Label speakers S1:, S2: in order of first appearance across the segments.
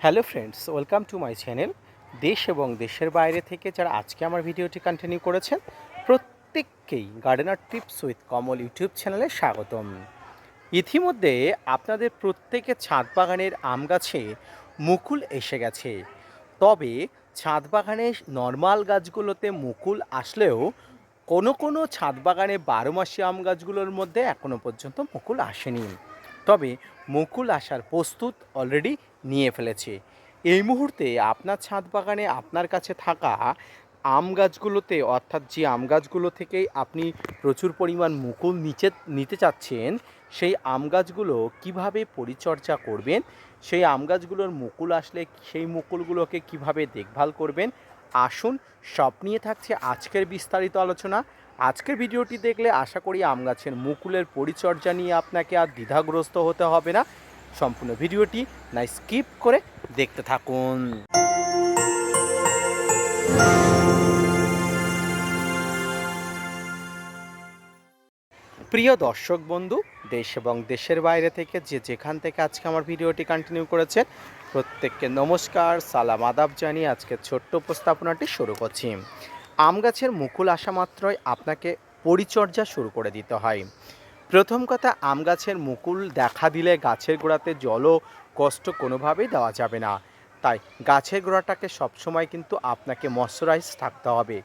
S1: Hello friends, welcome to my channel. দেশ এবং দেশের বাইরে থেকে যারা আজকে আমার ভিডিওটি কন্টিনিউ করেছেন প্রত্যেককেই gardener tips with Kamal YouTube চ্যানেলে স্বাগতম। ইতিমধ্যে আপনাদের প্রত্যেকের ছাদ বাগানের আম গাছে মুকুল এসে গেছে। তবে ছাদ বাগানে নর্মাল গাছগুলোতে মুকুল আসলেও কোনো কোনো ছাদ বাগানে 12 মাসি আম গাছগুলোর মধ্যে এখনও পর্যন্ত মুকুল আসেনি। তবে মুকুল আসার প্রস্তুত অলরেডি নিয়ে ফেলেছে। এই মুহূর্তে আপনার ছাদ বাগানে আপনার কাছে থাকা আম গাছগুলোতে, অর্থাৎ যে আম গাছগুলো থেকেই আপনি প্রচুর পরিমাণ মুকুল নিতে চাচ্ছেন, সেই আম গাছগুলো কীভাবে পরিচর্যা করবেন, সেই আম গাছগুলোর মুকুল আসলে সেই মুকুলগুলোকে কিভাবে দেখভাল করবেন, আসুন সব নিয়ে থাকছে আজকের বিস্তারিত আলোচনা। আজকের ভিডিওটি দেখলে আশা করি আম গাছের মুকুলের পরিচর্যা নিয়ে আপনাকে আর দ্বিধাগ্রস্ত হতে হবে না। সম্পূর্ণ ভিডিওটি না স্কিপ করে দেখতে থাকুন। প্রিয় দর্শক বন্ধু, দেশ এবং দেশের বাইরে থেকে যেখান থেকে আজকে আমার ভিডিওটি কন্টিনিউ করেছেন প্রত্যেককে নমস্কার, সালাম, আদাব জানিয়ে আজকে ছোট্ট উপস্থাপনাটি শুরু করছি। আম গাছের মুকুল আসা মাত্রই আপনাকে পরিচর্যা শুরু করে দিতে হয়। প্রথম কথা, আম গাছের মুকুল দেখা দিলে গাছের গোড়াতে জলও কষ্ট কোনোভাবেই দেওয়া যাবে না। তাই গাছের গোড়াটাকে সবসময় কিন্তু আপনাকে ময়শ্চারাইজ থাকতে হবে।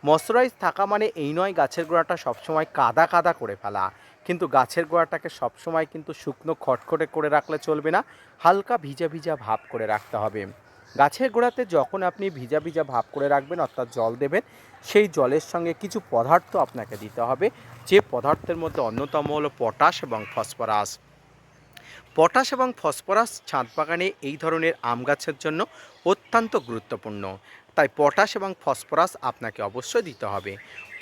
S1: ময়শ্চারাইজ থাকা মানে এই নয় গাছের গোড়াটা সবসময় কাদা কাদা করে ফেলা, কিন্তু গাছের গোড়াটাকে সবসময় কিন্তু শুকনো খটখটে করে রাখলে চলবে না, হালকা ভিজা ভিজা ভাব করে রাখতে হবে। গাছের গোড়াতে যখন আপনি ভিজা ভিজা ভাব করে রাখবেন, অর্থাৎ জল দেবেন, সেই জলের সঙ্গে কিছু পদার্থ আপনাকে দিতে হবে, যে পদার্থের মধ্যে অন্যতম হলো পটাশ এবং ফসফরাস। পটাশ এবং ফসফরাস ছাদ বাগানে এই ধরনের আম গাছের জন্য অত্যন্ত গুরুত্বপূর্ণ। তাই পটাশ এবং ফসফরাস আপনাকে অবশ্যই দিতে হবে।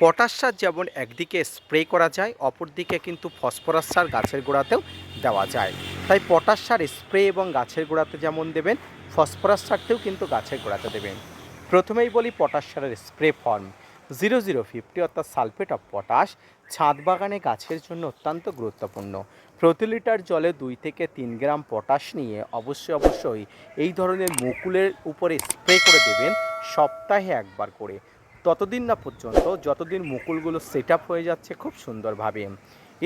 S1: পটাশ সার যেমন একদিকে স্প্রে করা যায়, অপরদিকে কিন্তু ফসফরাস সার গাছের গোড়াতেও দেওয়া যায়। তাই পটাশ সার স্প্রে এবং গাছের গোড়াতে যেমন দেবেন, ফসফরাস সারতেও কিন্তু গাছের গোড়াতে দেবেন। প্রথমেই বলি পটাশ সারের স্প্রে ফর্ম। 0050 অর্থাৎ সালফেট অফ পটাশ ছাদ বাগানে গাছের জন্য অত্যন্ত গুরুত্বপূর্ণ। প্রতি লিটার জলে 2 থেকে 3 গ্রাম পটাশ নিয়ে অবশ্যই এই ধরনের মুকুলের উপরে স্প্রে করে দেবেন সপ্তাহে একবার করে, ততদিন না পর্যন্ত যতদিন মুকুলগুলো সেট আপ হয়ে যাচ্ছে খুব সুন্দরভাবে।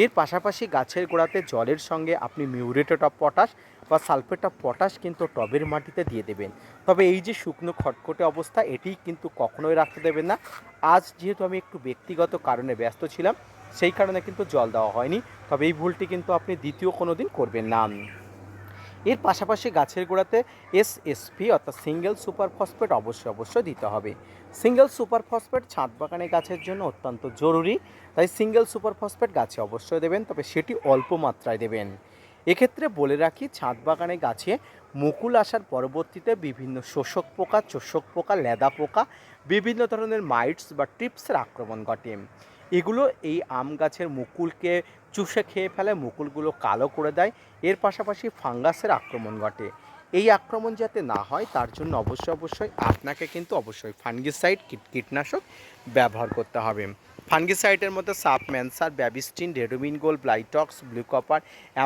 S1: এর পাশাপাশি গাছের গোড়াতে জলের সঙ্গে আপনি মিউরেটেড অফ পটাশ বা সালফেট অফ পটাশ কিন্তু টবের মাটিতে দিয়ে দেবেন। তবে এই যে শুকনো খটখটে অবস্থা, এটি কিন্তু কখনোই রাখতে দেবেন না। আজ যেহেতু আমি একটু ব্যক্তিগত কারণে ব্যস্ত ছিলাম, সেই কারণে কিন্তু জল দেওয়া হয়নি। তবে এই ভুলটি কিন্তু আপনি দ্বিতীয় কোনো দিন করবেন না। এর পাশাপাশি গাছের গোড়াতে এসএসপি অর্থাৎ সিঙ্গেল সুপার ফসফেট অবশ্যই দিতে হবে। সিঙ্গেল সুপার ফসফেট ছাদ বাগানে গাছের জন্য অত্যন্ত জরুরি। তাই সিঙ্গেল সুপার ফসফেট গাছে অবশ্যই দেবেন, তবে সেটি অল্প মাত্রায় দেবেন। এক্ষেত্রে বলে রাখি, ছাদ বাগানে গাছে মুকুল আসার পরবর্তীতে বিভিন্ন শোষক পোকা, চোষক পোকা, লেদা পোকা, বিভিন্ন ধরনের মাইটস বা ট্রিপসের আক্রমণ ঘটে। এগুলো এই আম গাছের মুকুলকে চুষে খেয়ে ফেলে, মুকুলগুলো কালো করে দেয়। এর পাশাপাশি ফাঙ্গাসের আক্রমণ ঘটে। এই আক্রমণ যাতে না হয় তার জন্য অবশ্যই আপনাকে কিন্তু অবশ্যই ফাঙ্গিসাইড কীটনাশক ব্যবহার করতে হবে। ফাঙ্গিসাইডের মধ্যে সাবম্যানসার, Bavistin, Ridomil Gold, Blitox, blue copper,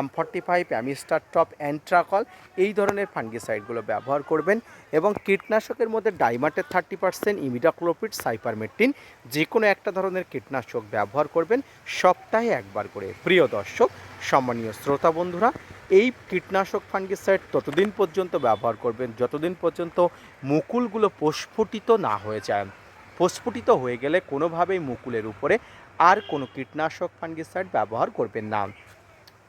S1: M45, Amistar Top, Antracol, এই ধরনের ফাঙ্গিসাইডগুলো ব্যবহার করবেন। এবং কীটনাশকের মধ্যে ডাইমাটের 30%, ইমিডাক্লোপিড, সাইপারমেট্রিন, যে কোনো একটা ধরনের কীটনাশক ব্যবহার করবেন সপ্তাহে একবার করে। প্রিয় দর্শক, সম্মানীয় শ্রোতা বন্ধুরা, এই কীটনাশক ফাঙ্গিসাইড ততদিন পর্যন্ত ব্যবহার করবেন যতদিন পর্যন্ত মুকুলগুলো প্রস্ফুটিত না হয়ে যায়। প্রস্ফুটিত হয়ে গেলে কোনোভাবেই মুকুলের উপরে আর কোনো কীটনাশক ফাঙ্গিসাইড ব্যবহার করবেন না।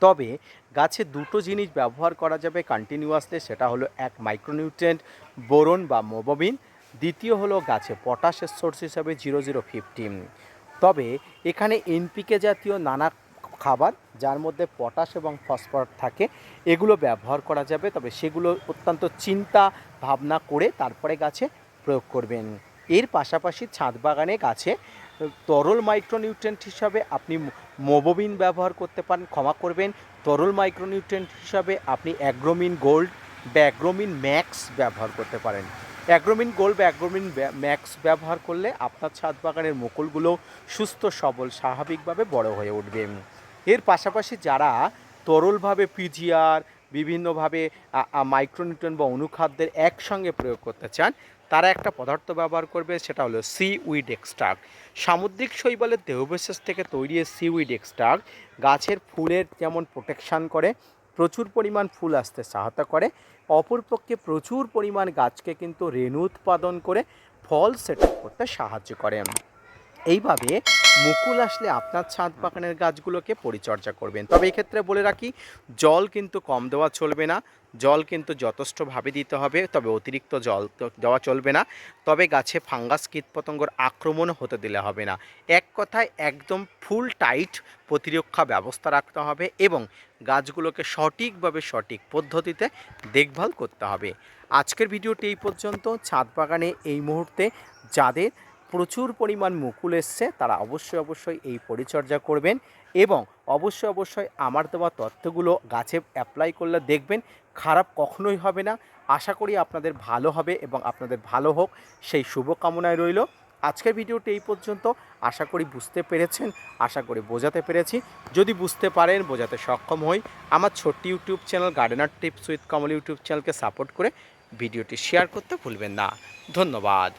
S1: তবে গাছে দুটো জিনিস ব্যবহার করা যাবে কন্টিনিউয়াসলি, সেটা হলো এক মাইক্রোনিউট্রিয়েন্ট বোরন বা মোবাবিন, দ্বিতীয় হলো গাছে পটাশের সোর্স হিসাবে 0050। তবে এখানে এনপিকে জাতীয় নানা খাবার যার মধ্যে পটাশ এবং ফসফরাস থাকে, এগুলো ব্যবহার করা যাবে, তবে সেগুলো অত্যন্ত চিন্তা ভাবনা করে তারপরে গাছে প্রয়োগ করবেন। এর পাশাপাশি ছাদ বাগানে গাছে তরল মাইক্রোনিউট্রিয়েন্ট হিসাবে আপনি মোবোবিন ব্যবহার করতে পারেন, ক্ষমা করবেন, তরল মাইক্রোনিউট্রিয়েন্ট হিসাবে আপনি অ্যাগ্রোমিন গোল্ড বা অ্যাগ্রোমিন ম্যাক্স ব্যবহার করতে পারেন। অ্যাগ্রোমিন গোল্ড বা অ্যাগ্রোমিন ম্যাক্স ব্যবহার করলে আপনার ছাদ বাগানের মুকুলগুলো সুস্থ সবল স্বাভাবিকভাবে বড় হয়ে উঠবে। এর পাশাপাশি যারা তরলভাবে পিজিআর বিভিন্নভাবে মাইক্রোনিউট্রিয়েন্ট বা অনুখাদ্যের একসঙ্গে প্রয়োগ করতে চান, তারা একটা পদার্থ ব্যবহার করবে, সেটা হলো সিউইড এক্সট্রাক্ট। সামুদ্রিক শৈবালের দেহবিশেষ থেকে তৈরি এই সিউইড এক্সট্রাক্ট গাছের ফুলের যেমন প্রোটেকশান করে, প্রচুর পরিমাণ ফুল আসতে সহায়তা করে, অপরপক্ষে প্রচুর পরিমাণ গাছকে কিন্তু রেণু উৎপাদন করে ফল সেট আপ করতে সাহায্য করে। এইভাবে মুকুল আসলে আপনার ছাদ বাগানের গাছগুলোকে পরিচর্যা করবেন। তবে এক্ষেত্রে বলে রাখি, জল কিন্তু কম দেওয়া চলবে না, জল কিন্তু যথেষ্টভাবে দিতে হবে, তবে অতিরিক্ত জল দেওয়া চলবে না। তবে গাছে ফাঙ্গাস কীটপতঙ্গর আক্রমণ হতে দিলে হবে না। এক কথায় একদম ফুল টাইট প্রতিরক্ষা ব্যবস্থা রাখতে হবে এবং গাছগুলোকে সঠিকভাবে সঠিক পদ্ধতিতে দেখভাল করতে হবে। আজকের ভিডিওটি এই পর্যন্ত। ছাদ বাগানে এই মুহূর্তে যাদের প্রচুর পরিমাণ মুকুল এসছে তারা অবশ্যই এই পরিচর্যা করবেন এবং অবশ্যই আমার দেওয়া তথ্যগুলো গাছে অ্যাপ্লাই করলে দেখবেন খারাপ কখনোই হবে না। আশা করি আপনাদের ভালো হবে এবং আপনাদের ভালো হোক সেই শুভকামনায় রইল। আজকের ভিডিওটি এই পর্যন্ত। আশা করি বুঝতে পেরেছেন, আশা করি বোঝাতে পেরেছি। যদি বুঝতে পারেন, বোঝাতে সক্ষম হই, আমার ছোট্ট YouTube channel gardener tips with Kamal YouTube চ্যানেলকে সাপোর্ট করে ভিডিওটি শেয়ার করতে ভুলবেন না। ধন্যবাদ।